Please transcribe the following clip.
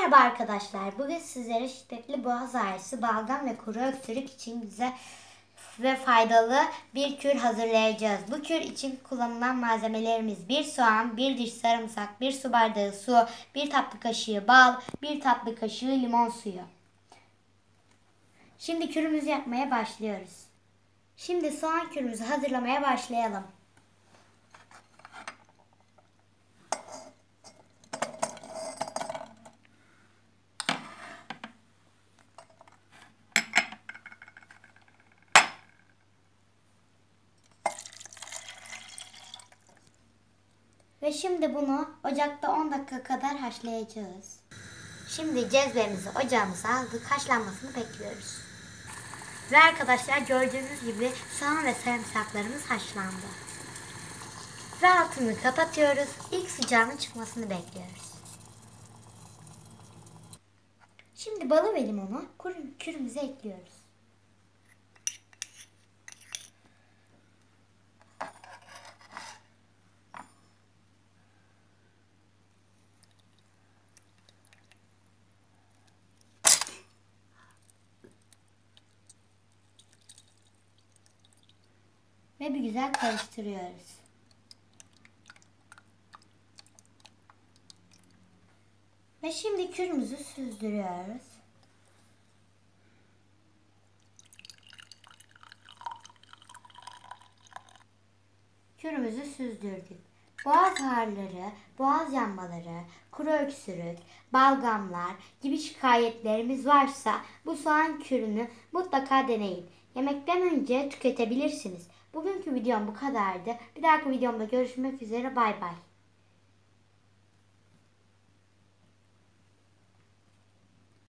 Merhaba arkadaşlar. Bugün sizlere şiddetli boğaz ağrısı, balgam ve kuru öksürük için güzel ve faydalı bir kür hazırlayacağız. Bu kür için kullanılan malzemelerimiz 1 soğan, 1 diş sarımsak, 1 su bardağı su, 1 tatlı kaşığı bal, 1 tatlı kaşığı limon suyu. Şimdi kürümüzü yapmaya başlıyoruz. Şimdi soğan kürümüzü hazırlamaya başlayalım. Ve şimdi bunu ocakta 10 dakika kadar haşlayacağız. Şimdi cezvemizi ocağımıza aldık. Haşlanmasını bekliyoruz. Ve arkadaşlar gördüğünüz gibi soğan ve sarımsaklarımız haşlandı. Ve altını kapatıyoruz. İlk sıcağının çıkmasını bekliyoruz. Şimdi balı ve limonu kürümüze ekliyoruz. Ve bir güzel karıştırıyoruz. Ve şimdi kürümüzü süzdürüyoruz. Kürümüzü süzdürdük. Boğaz ağrıları, boğaz yanmaları, kuru öksürük, balgamlar gibi şikayetlerimiz varsa bu soğan kürünü mutlaka deneyin. Yemekten önce tüketebilirsiniz. Bugünkü videom bu kadardı. Bir dahaki videomda görüşmek üzere. Bay bay.